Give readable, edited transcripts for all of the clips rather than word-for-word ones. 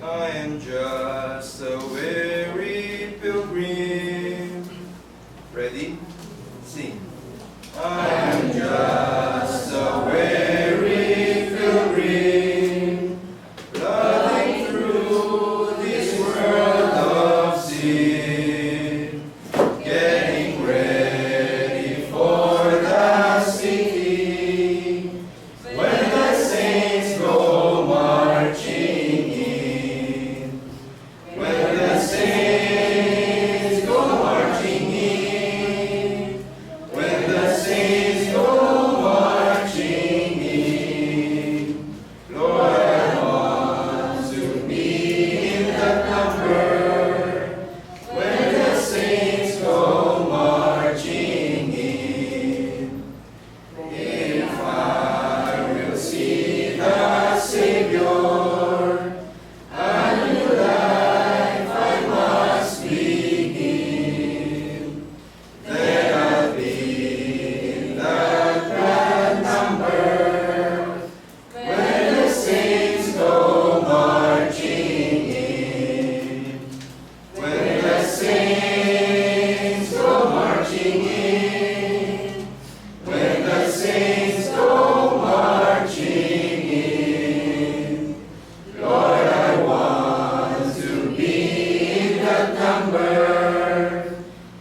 I am just a weary pilgrim. Ready? Sing. I am just a weary pilgrim, plodding through this world of sin, getting ready for the city, when the saints go marching in, when the saints go marching in, when the saints go marching in. Lord, I want to be in that number, when the saints go marching in. If I will see the Savior, a new life I must begin. Then I'll be in that glad number, when the saints go marching in. When the saints go marching in. When the saints go marching in. Lord, I want to be in that number,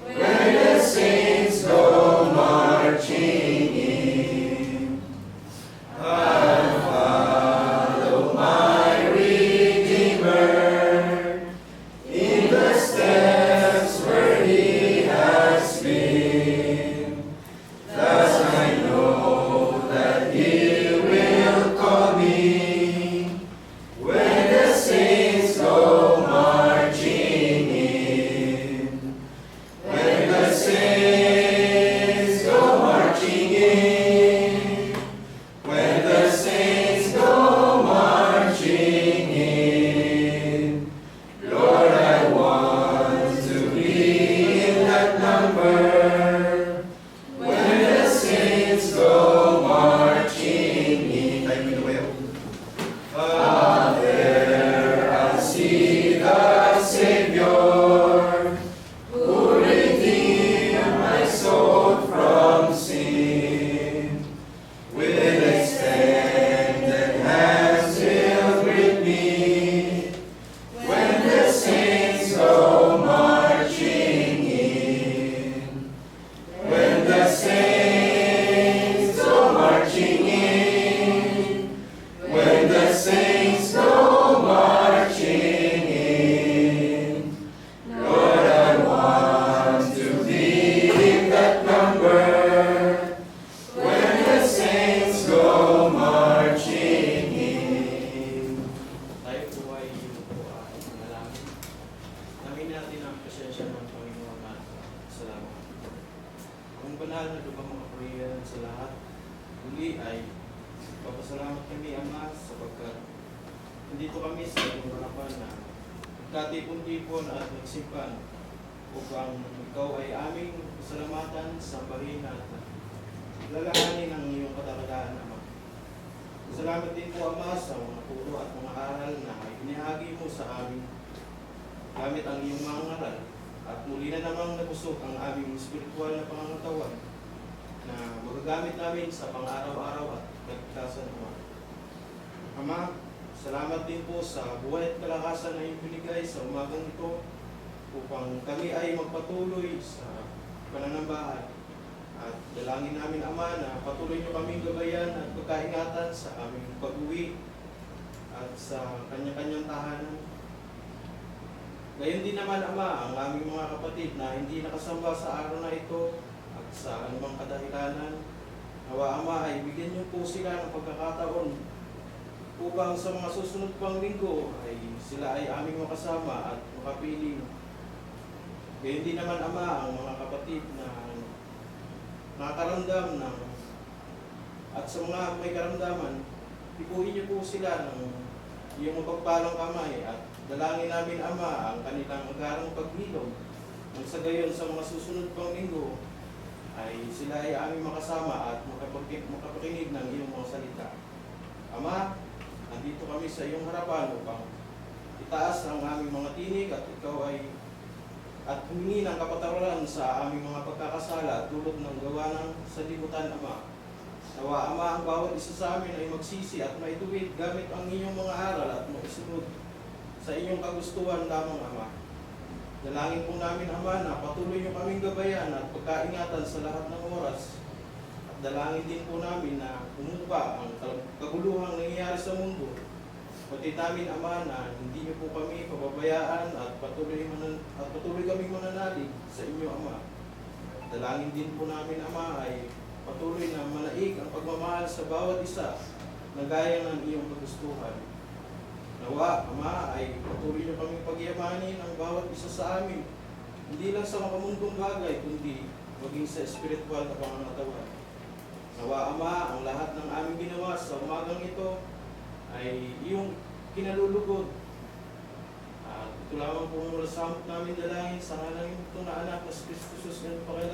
when the saints go marching in. I'll follow my Redeemer in the steps where He has been. Thus I know that He will call me, when the saints go marching in. When the saints go marching in. When the saints go marching in. Lord, I want to be in that number, when the saints go marching in. Tayo minuwayaw. There I'll see the Savior, who redeemed my soul from sin. With extended hands He'll greet me, when the saints go marching in. When the saints go marching in. When the saints go marching in. Lord, I want to be in that number, when the saints go marching in. Tayo po ay manalangin. Namin natin ang presensya ng Panginoon at salamat. Ang banal na lubang mga kapurihan sa lahat, muli ay papasalamat kami, Ama, sapagkat nandito kami sa iyong harapan na nagkatipon-tipon at nagsimpan upang ikaw ay aming pasalamatan, sambahin at lalahanin ang iyong katakadaan, Ama. Salamat din po, Ama, sa mga turo at mga aral na inihagi mo sa amin gamit ang iyong mga ngaral, at muli na namang nabusog ang aming spiritual na pangangatawan na magagamit namin sa pang-araw-araw at kaligtasan, Ama. Ama, salamat din po sa buhay at kalakasan na iyong binigay sa umagang ito upang kami ay magpatuloy sa pananambahan. At dalangin namin, Ama, na patuloy niyo kaming gabayan at pagkaingatan sa aming pag-uwi at sa kanya-kanyang tahanan. Gayon din naman, Ama, ang aming mga kapatid na hindi nakasamba sa araw na ito at sa anumang kadahilanan. Nawa, Ama, ay bigyan niyo po sila ng pagkakataon upang sa mga susunod pang linggo ay sila ay aming makasama at makapiling. Gayon din naman, Ama, ang mga kapatid na nakakaramdam ng at sa mga may karamdaman, ipuin niyo po sila ng iyong mapagpalang kamay at dalangin namin, Ama, ang kanilang agarang paghilom nang sa gayon sa mga susunod pang linggo ay sila ay aming makasama at makapakinig ng iyong mga salita. Ama, nandito kami sa iyong harapan upang itaas ang aming mga tinig at ikaw ay at humingi ng kapatawaran sa aming mga pagkakasala tulad ng gawa ng sanlibutan, Ama. Nawa, Ama, ang bawat isa sa amin ay magsisi at maituwid gamit ang inyong mga aral at maisunod sa inyong kagustuhan lamang, Ama. Dalangin po namin, Ama, na patuloy niyo kaming gabayan at pagkaingatan sa lahat ng oras. At dalangin din po namin na humupa ang kaguluhang nangyayari sa mundo. Pati namin, Ama, na hindi niyo po kami pababayaan at patuloy kaming mananalig sa inyo, Ama. Dalangin din po namin, Ama, ay patuloy na manaig ang pagmamahal sa bawat isa na gaya ng iyong kagustuhan. Nawa, Ama, ay patuloy niyo kaming pagyamanin ang bawat isa sa amin, hindi lang sa makamundong bagay, kundi maging sa espiritual na pangangatawan. Nawa, Ama, ang lahat ng aming ginawa sa umagang ito ay iyong kinalulugod. At ito lamang po ang samot namin dalangin sa ngalan ito na anak na si Kristo Jesus, ngayon pa kayo